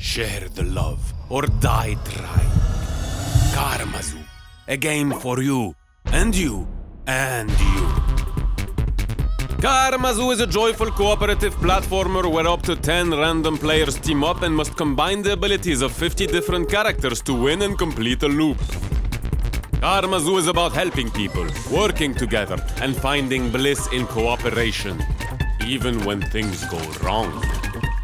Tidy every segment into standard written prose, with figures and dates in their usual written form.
Share the love or die trying. KarmaZoo, a game for you, and you, and you. KarmaZoo is a joyful cooperative platformer where up to 10 random players team up and must combine the abilities of 50 different characters to win and complete a loop. KarmaZoo is about helping people, working together, and finding bliss in cooperation, even when things go wrong.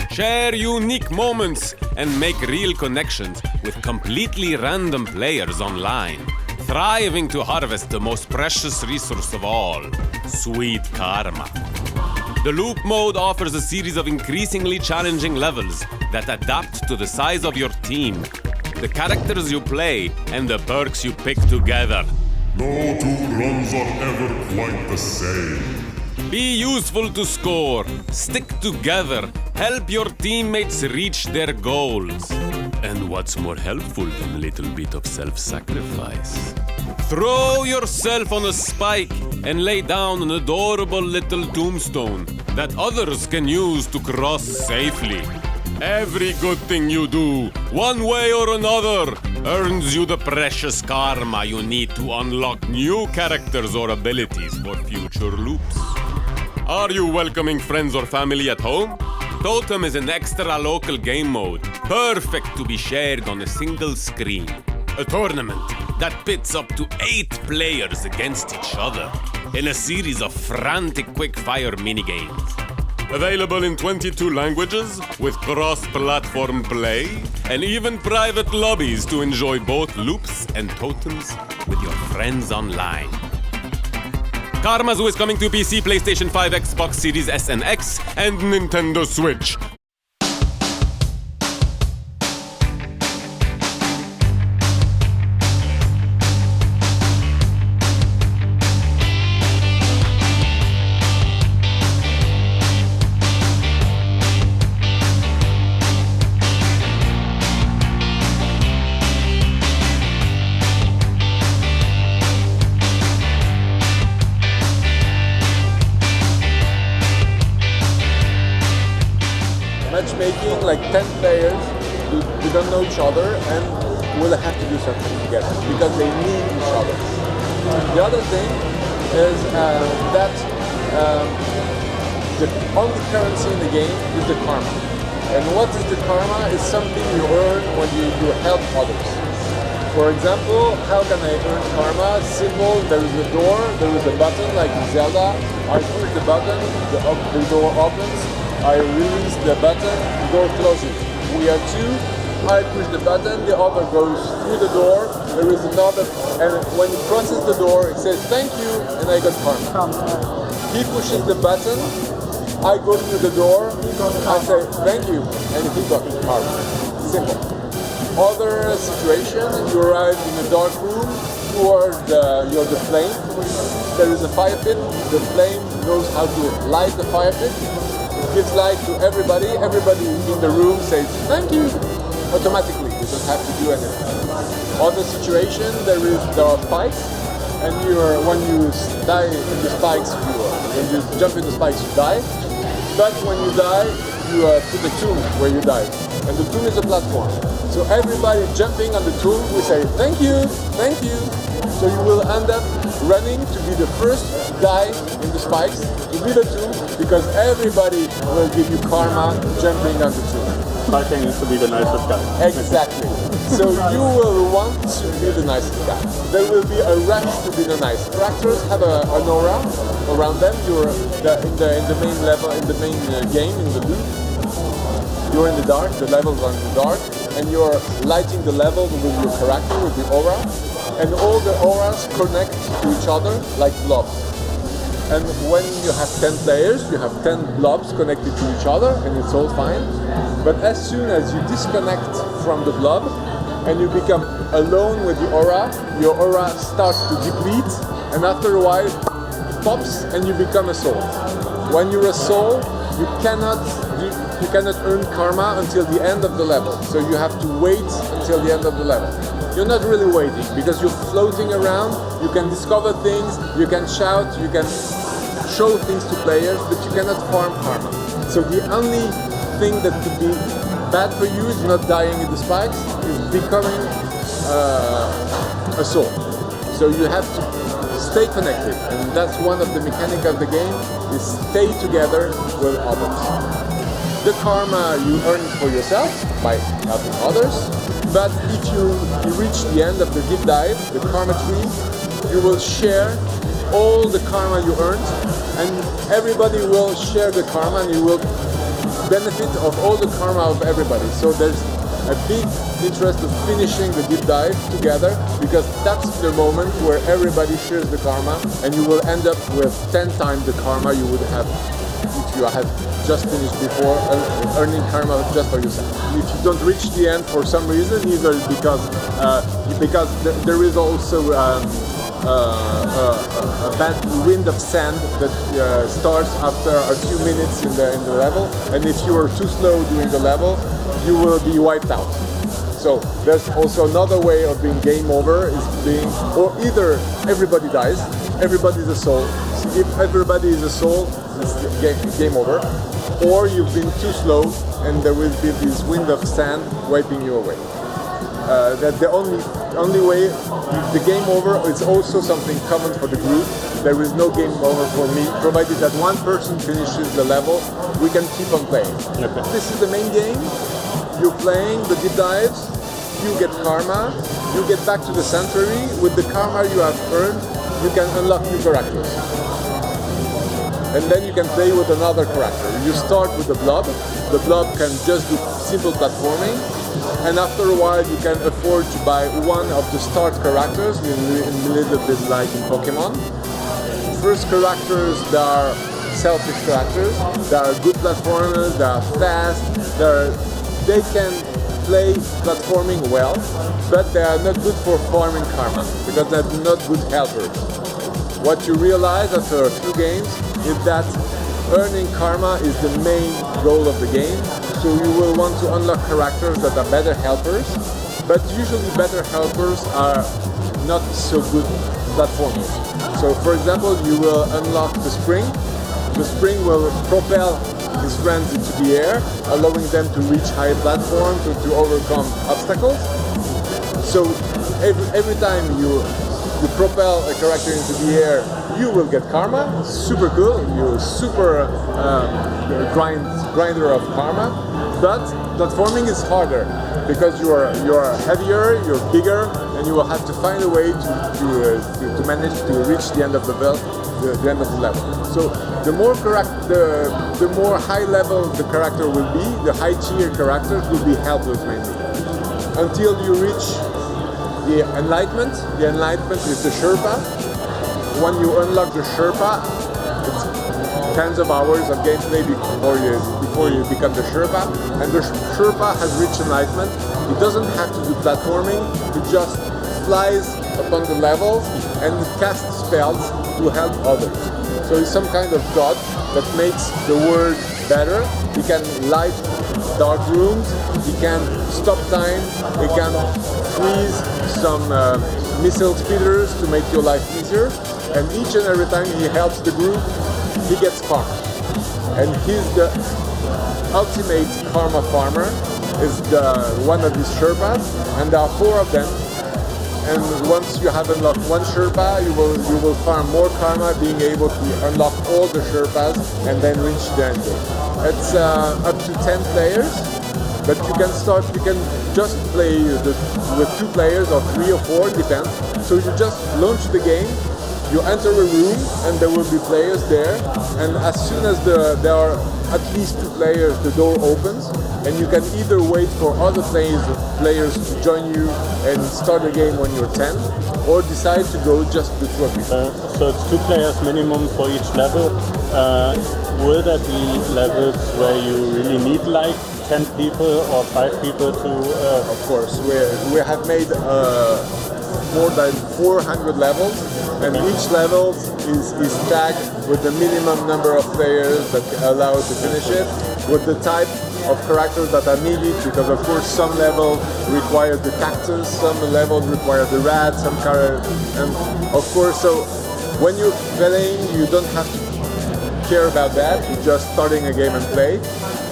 Share unique moments and make real connections with completely random players online, thriving to harvest the most precious resource of all, sweet karma. The loop mode offers a series of increasingly challenging levels that adapt to the size of your team, the characters you play, and the perks you pick together. No two runs are ever quite the same. Be useful to score, stick together, help your teammates reach their goals. And what's more helpful than a little bit of self-sacrifice? Throw yourself on a spike and lay down an adorable little tombstone that others can use to cross safely. Every good thing you do, one way or another, earns you the precious karma you need to unlock new characters or abilities for future loops. Are you welcoming friends or family at home? Totem is an extra local game mode, perfect to be shared on a single screen. A tournament that pits up to 8 players against each other in a series of frantic quick-fire minigames. Available in 22 languages with cross-platform play and even private lobbies to enjoy both loops and totems with your friends online. KarmaZoo is coming to PC, PlayStation 5, Xbox Series S and X, and Nintendo Switch. Matchmaking, like 10 players who don't know each other and will have to do something together because they need each other. The other thing is that the only currency in the game is the karma. And what is the karma? Is something you earn when you help others. For example, how can I earn karma? Simple, there is a door, there is a button like in Zelda. I push the button, the door opens. I release the button, the door closes. We are 2, I push the button, the other goes through the door, there is another, and when he crosses the door, it says thank you, and I got karma. He pushes the button, I go through the door, I say thank you, and he got karma. Simple. Other situation, you arrive in a dark room, towards the flame, there is a fire pit, the flame knows how to light the fire pit, gives light to everybody in the room says thank you automatically, you don't have to do anything. Other situation, there are spikes, and when you die in the spikes, when you jump in the spikes you die, but when you die you to the tomb where you died, and the tomb is a platform, so everybody jumping on the tomb will say thank you, so you will end up running to be the first guy in the spikes, to be the tomb, because everybody will give you karma jumping on the tomb. Fighting is to be the nicest guy. Exactly. So you will want to be the nicest guy. There will be a rush to be the nicest. Characters have an aura around them. You're in the main level, in the main game, in the loop. You're in the dark, the levels are in the dark, and you're lighting the level with your character, with the aura. And all the auras connect to each other like blobs. And when you have 10 players, you have 10 blobs connected to each other, and it's all fine. But as soon as you disconnect from the blob, and you become alone with the aura, your aura starts to deplete, and after a while, it pops, and you become a soul. When you're a soul, you cannot earn karma until the end of the level. So you have to wait until the end of the level. You're not really waiting because you're floating around, you can discover things, you can shout, you can show things to players, but you cannot farm karma. So the only thing that could be bad for you is not dying in the spikes, it's becoming a soul. So you have to stay connected, and that's one of the mechanics of the game, is stay together with others. The karma you earn for yourself by helping others, but if you reach the end of the deep dive, the karma tree, you will share all the karma you earned, and everybody will share the karma, and you will benefit of all the karma of everybody. So there's a big interest of finishing the deep dive together, because that's the moment where everybody shares the karma, and you will end up with 10 times the karma you would have if you had just finished before, earning karma just for yourself. If you don't reach the end for some reason, either because there is also a bad wind of sand that starts after a few minutes in the level, and if you are too slow during the level, you will be wiped out. So there's also another way of being game over, is being, or either everybody dies, everybody is a soul. If everybody is a soul, it's game over, or you've been too slow and there will be this wind of sand wiping you away. That the only way, the game over is also something common for the group. There is no game over for me, provided that one person finishes the level, we can keep on playing. Okay. This is the main game. You're playing the deep dives, you get karma, you get back to the sanctuary. With the karma you have earned, you can unlock new characters. And then you can play with another character. You start with the blob. The blob can just do simple platforming, and after a while you can afford to buy one of the start characters, a little bit like in Pokemon. First characters, they are selfish characters, they are good platformers, they are fast, they can play platforming well, but they are not good for farming karma, because they're not good helpers. What you realize after a few games is that earning karma is the main goal of the game, so you will want to unlock characters that are better helpers, but usually better helpers are not so good platformers. So for example, you will unlock the spring. The spring will propel his friends into the air, allowing them to reach higher platforms, to overcome obstacles. So every time you propel a character into the air, you will get karma. Super cool. You're super grinder of karma. But platforming is harder because you are heavier, you're bigger, and you will have to find a way to manage to reach the end of the end of the level. So the more high level the character will be, the high tier characters will be helpless mainly, until you reach the enlightenment. The enlightenment is the Sherpa. When you unlock the Sherpa, it's tens of hours of gameplay before you become the Sherpa. And the Sherpa has reached enlightenment. He doesn't have to do platforming. He just flies upon the levels and casts spells to help others. So he's some kind of god that makes the world better. He can light dark rooms. He can stop time. He can freeze some missile speeders to make your life easier. And each and every time he helps the group, he gets karma. And he's the ultimate karma farmer, is one of these Sherpas, and there are 4 of them. And once you have unlocked one Sherpa, you will farm more karma, being able to unlock all the Sherpas and then reach the end game. It's up to 10 players, but you can just play with 2 players or 3 or 4, depends. So you just launch the game, you enter a room and there will be players there, and as soon as there are at least 2 players, the door opens, and you can either wait for other players to join you and start the game when you're 10, or decide to go just the 2 of you. So it's 2 players minimum for each level. Will there be levels where you really need like 10 people or 5 people to... Of course, we have made more than 400 levels, and each level is tagged with the minimum number of players that allow to finish it, with the type of characters that are needed, because of course some levels require the cactus, some levels require the rat, and of course, so when you're playing, you don't have to care about that, you're just starting a game and play.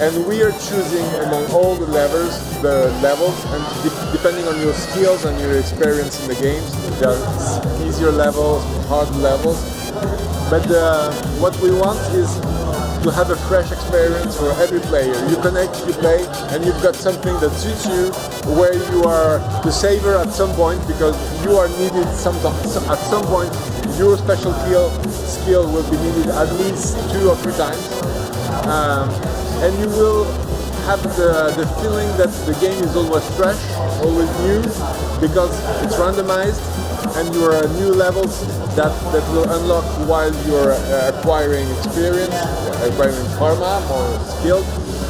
and we are choosing among all the levels, and depending on your skills and your experience in the games, there are easier levels, hard levels. But what we want is to have a fresh experience for every player. You connect, you play, and you've got something that suits you, where you are the saver at some point, because you are needed at some point. Your special skill will be needed at least 2 or 3 times, and you will have the feeling that the game is always fresh, always new, because it's randomized, and you are new levels that will unlock while you're acquiring experience, acquiring karma, more skills,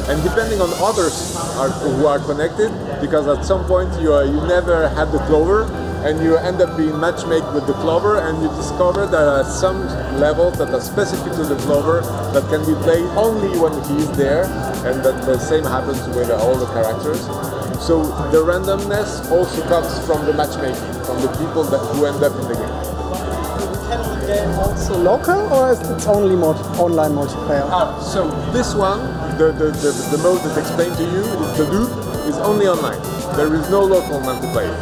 and depending on others who are connected, because at some point you never had the clover, and you end up being matchmade with the clover, and you discover there are some levels that are specific to the clover that can be played only when he is there, and that the same happens with all the characters. So the randomness also comes from the matchmaking, from the people who end up in the game. Can the game also local, or is it only online multiplayer? So this one, the mode that I explained to you, is the loop, is only online. There is no local multiplayer.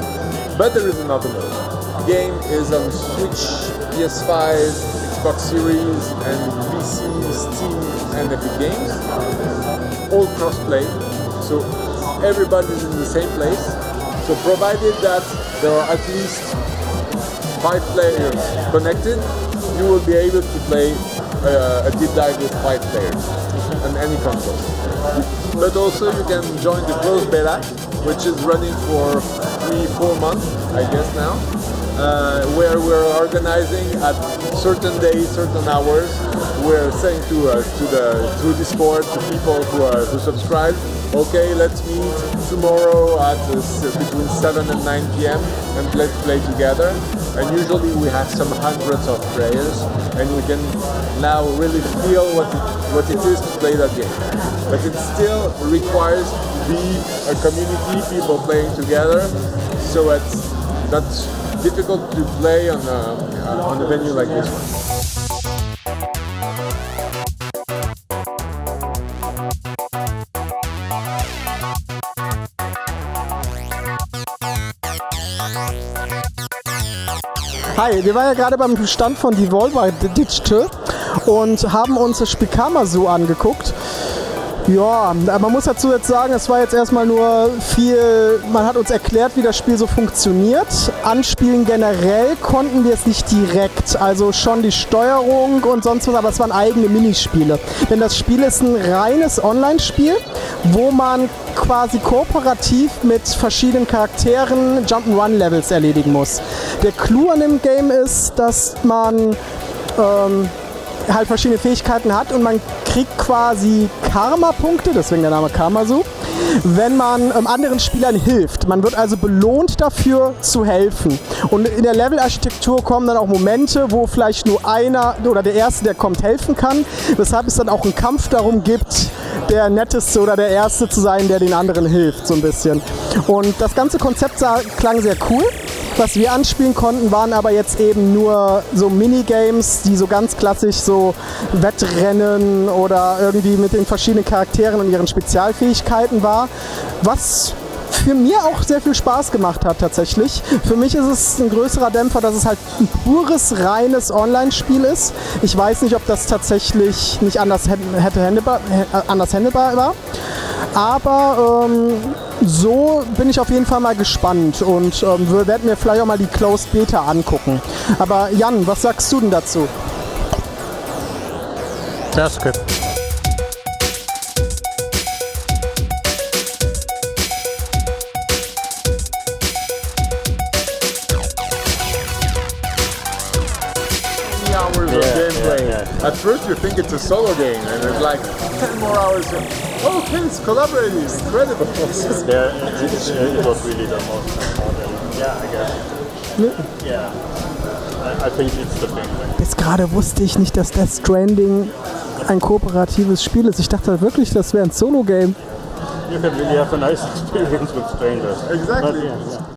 But there is another mode. The game is on Switch, PS5, Xbox Series, and PC, Steam, and Epic Games. All cross-play, so everybody's in the same place. So provided that there are at least 5 players connected, you will be able to play a deep dive with 5 players on any console. But also you can join the closed beta, which is running for 3-4 months, I guess now, where we're organizing at certain days, certain hours. We're saying through Discord to people who subscribe, okay, let's meet tomorrow at between 7 and 9 p.m. and let's play together. And usually we have some hundreds of players, and we can now really feel what it is to play that game. But it still requires to be a community, people playing together, so it's not difficult to play on a venue like this one. Hi, wir waren ja gerade beim Stand von Devolver Digital und haben uns das Spiel KarmaZoo angeguckt. Ja, man muss dazu jetzt sagen, es war jetzt erstmal nur viel, man hat uns erklärt, wie das Spiel so funktioniert. Anspielen generell konnten wir es nicht direkt, also schon die Steuerung und sonst was, aber es waren eigene Minispiele. Denn das Spiel ist ein reines Online-Spiel, wo man quasi kooperativ mit verschiedenen Charakteren Jump'n'Run-Levels erledigen muss. Der Clou an dem Game ist, dass man halt verschiedene Fähigkeiten hat und man kriegt quasi Karmapunkte, deswegen der Name KarmaZoo, wenn man anderen Spielern hilft. Man wird also belohnt dafür zu helfen. Und in der Levelarchitektur kommen dann auch Momente, wo vielleicht nur einer oder der Erste, der kommt, helfen kann, weshalb es dann auch einen Kampf darum gibt, der Netteste oder der Erste zu sein, der den anderen hilft, so ein bisschen. Und das ganze Konzept klang sehr cool. Was wir anspielen konnten, waren aber jetzt eben nur so Minigames, die so ganz klassisch so Wettrennen oder irgendwie mit den verschiedenen Charakteren und ihren Spezialfähigkeiten war, was für mir auch sehr viel Spaß gemacht hat tatsächlich. Für mich ist es ein größerer Dämpfer, dass es halt ein pures, reines Online-Spiel ist. Ich weiß nicht, ob das tatsächlich nicht anders handelbar war. Aber so bin ich auf jeden Fall mal gespannt und werde mir vielleicht auch mal die Closed Beta angucken. Aber Jan, was sagst du denn dazu? That's good. Hours of gameplay. At first you think it's a solo game, and it's like 10 more hours. Oh, okay, it's collaborating. Incredible. It was really the most important. Yeah, I guess. Yeah, I think it's the big thing. Bis gerade wusste ich nicht, dass Death Stranding ein kooperatives Spiel ist. Ich dachte wirklich, das wäre ein Solo-Game. You can really have a nice experience with strangers. Exactly. But, yeah.